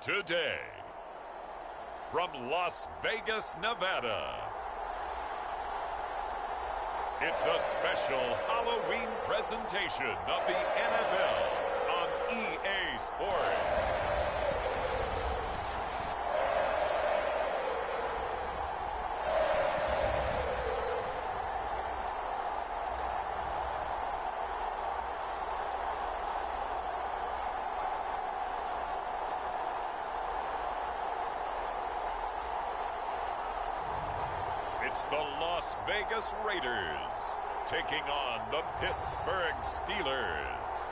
Today, from Las Vegas, Nevada, it's a special Halloween presentation of the NFL on EA Sports. It's the Las Vegas Raiders taking on the Pittsburgh Steelers.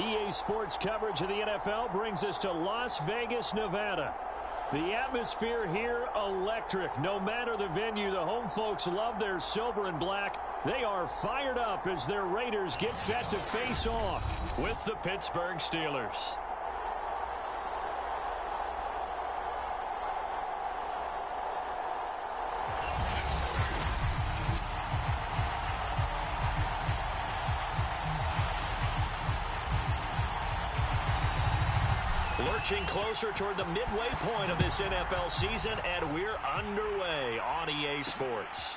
EA Sports coverage of the NFL brings us to Las Vegas, Nevada. The atmosphere here, electric. No matter the venue, the home folks love their silver and black. They are fired up as their Raiders get set to face off with the Pittsburgh Steelers. Lurching closer toward the midway point of this NFL season, and we're underway on EA Sports.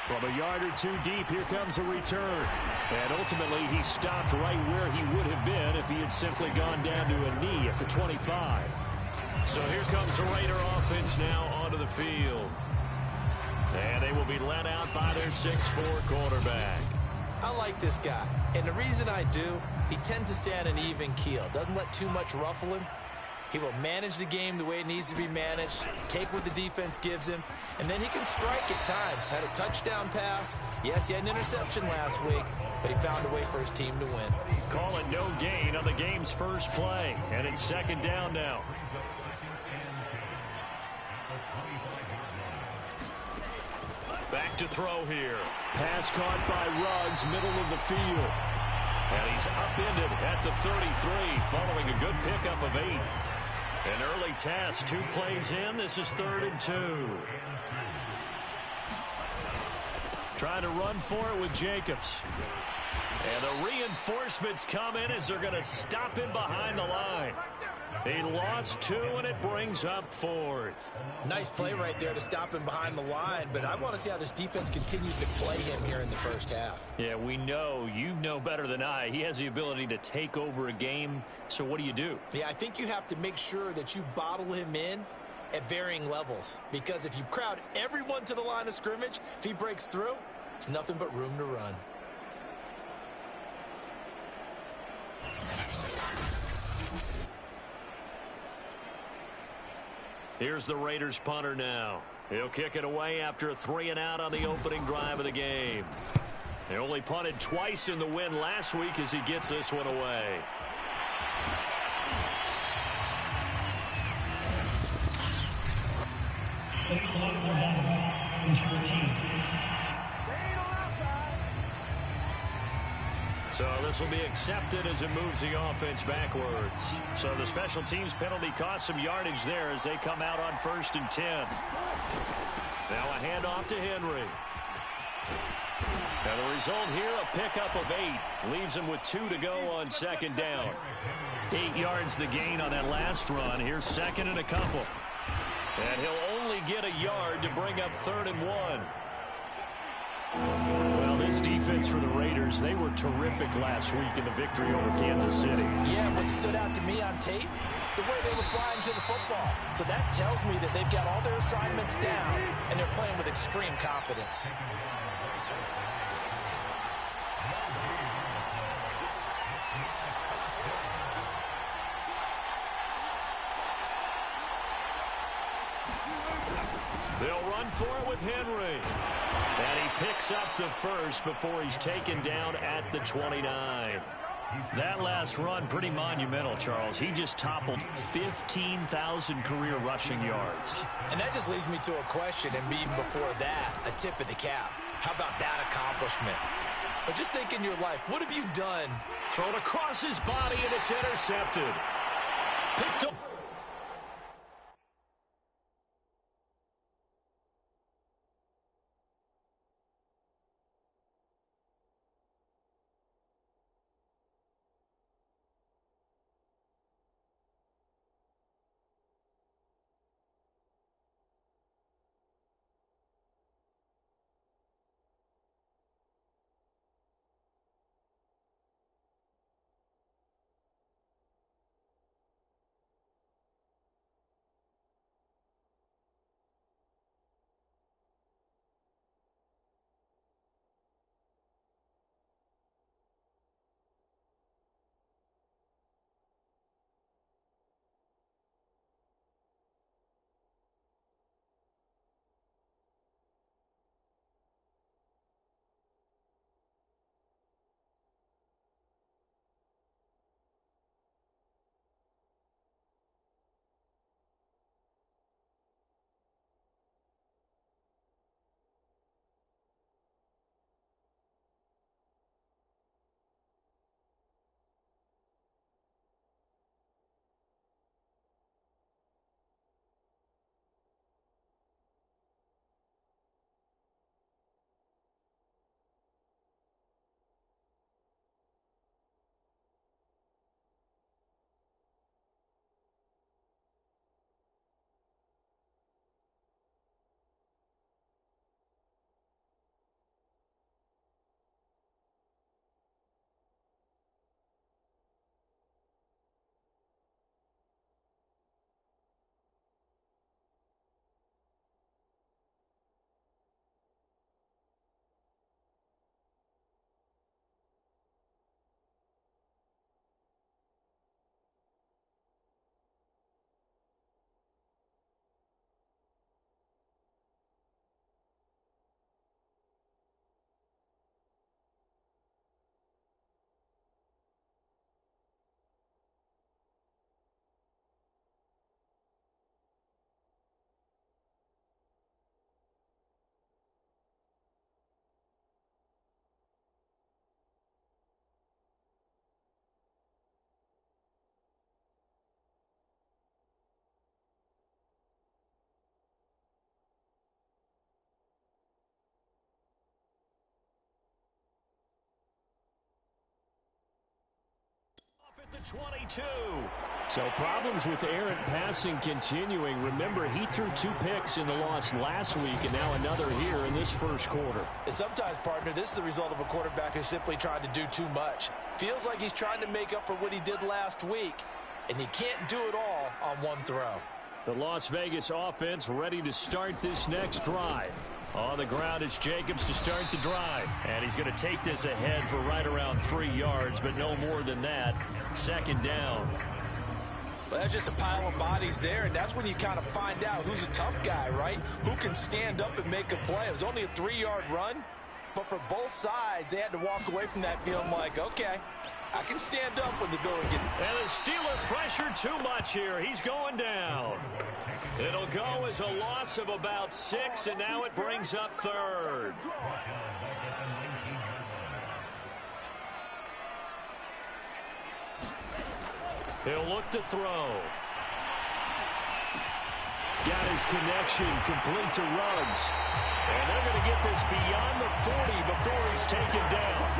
From a yard or two deep, here comes a return. And ultimately, he stopped right where he would have been if he had simply gone down to a knee at the 25. So here comes the Raider offense now onto the field. And they will be led out by their 6'4" quarterback. I like this guy, and the reason I do, he tends to stand an even keel, doesn't let too much ruffle him. He will manage the game the way it needs to be managed, take what the defense gives him, and then he can strike at times. Had a touchdown pass. Yes, he had an interception last week, but he found a way for his team to win. Call it no gain on the game's first play, and it's second down now. Back to throw here. Pass caught by Ruggs, middle of the field. And he's upended at the 33, following a good pickup of 8. An early task, 2 plays in. This is 3rd and 2. Trying to run for it with Jacobs. And the reinforcements come in as they're going to stop him behind the line. He lost 2, and it brings up 4th. Nice play right there to stop him behind the line, but I want to see how this defense continues to play him here in the first half. Yeah, we know. You know better than I. He has the ability to take over a game, so what do you do? Yeah, I think you have to make sure that you bottle him in at varying levels, because if you crowd everyone to the line of scrimmage, if he breaks through, it's nothing but room to run. Here's the Raiders punter now. He'll kick it away after a 3-and-out on the opening drive of the game. They only punted twice in the win last week as he gets this one away. So this will be accepted as it moves the offense backwards. So the special teams penalty cost some yardage there as they come out on 1st and 10. Now a handoff to Henry. And the result here, a pickup of 8. Leaves him with 2 to go on 2nd down. 8 yards the gain on that last run. Here's 2nd and a couple. And he'll only get a yard to bring up 3rd and 1. Well, this defense for the Raiders, they were terrific last week in the victory over Kansas City. Yeah, what stood out to me on tape, the way they were flying to the football. So that tells me that they've got all their assignments down, and they're playing with extreme confidence. They'll run for it with Henry. And he picks up the first before he's taken down at the 29. That last run, pretty monumental, Charles. He just toppled 15,000 career rushing yards. And that just leads me to a question, and even before that, a tip of the cap. How about that accomplishment? But just think in your life, what have you done? Thrown across his body, and it's intercepted. Picked up. the 22. So problems with errant passing continuing. Remember, he threw 2 picks in the loss last week, and now another here in this first quarter. And sometimes, partner, this is the result of a quarterback who's simply trying to do too much. Feels like he's trying to make up for what he did last week, and he can't do it all on one throw. The Las Vegas offense ready to start this next drive. On the ground, it's Jacobs to start the drive. And he's going to take this ahead for right around 3 yards, but no more than that. Second down. Well, that's just a pile of bodies there, and that's when you kind of find out who's a tough guy, right? Who can stand up and make a play. It was only a 3-yard run, but for both sides, they had to walk away from that feeling like, okay, I can stand up when the going gets. And the Steeler pressure too much here. He's going down. It'll go as a loss of about 6, and now it brings up third. He'll look to throw. Got his connection complete to Ruggs. And they're going to get this beyond the 40 before he's taken down.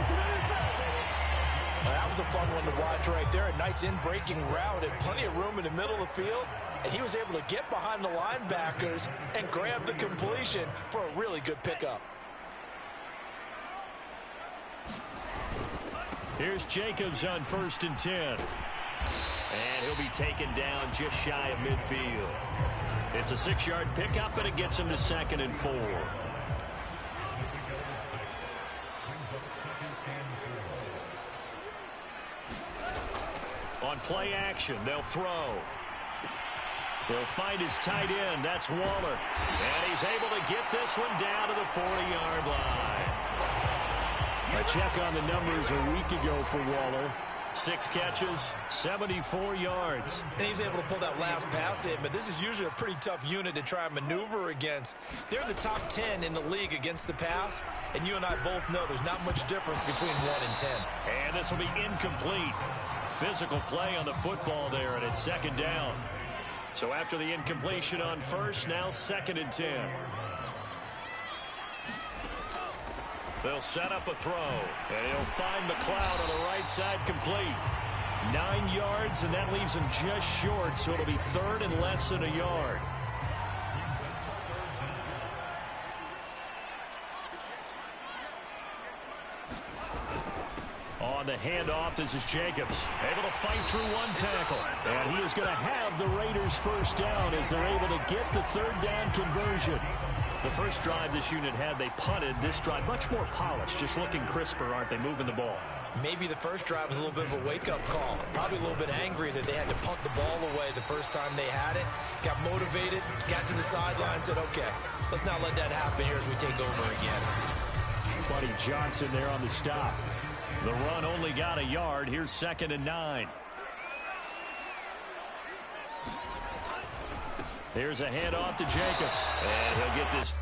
Well, that was a fun one to watch right there. A nice in-breaking route and plenty of room in the middle of the field. And he was able to get behind the linebackers and grab the completion for a really good pickup. Here's Jacobs on 1st and 10. And he'll be taken down just shy of midfield. It's a 6-yard pickup, and it gets him to 2nd and 4. On play action, they'll throw. They'll find his tight end. That's Waller. And he's able to get this one down to the 40-yard line. A check on the numbers a week ago for Waller. 6 catches, 74 yards. And he's able to pull that last pass in, but this is usually a pretty tough unit to try and maneuver against. They're in the top 10 in the league against the pass, and you and I both know there's not much difference between 1 and 10. And this will be incomplete. Physical play on the football there, and it's 2nd down. So after the incompletion on 1st, now 2nd and 10. They'll set up a throw, and he'll find McLeod on the right side complete. 9 yards, and that leaves him just short, so it'll be 3rd and less than a yard. On the handoff, this is Jacobs, able to fight through 1 tackle. And he is going to have the Raiders' 1st down as they're able to get the 3rd down conversion. The first drive this unit had, they punted. This drive, much more polished, just looking crisper, aren't they, moving the ball? Maybe the first drive was a little bit of a wake-up call. Probably a little bit angry that they had to punt the ball away the first time they had it. Got motivated, got to the sideline, said, okay, let's not let that happen here as we take over again. Buddy Johnson there on the stop. The run only got a yard. Here's 2nd and 9. Here's a handoff to Jacobs. And he'll get this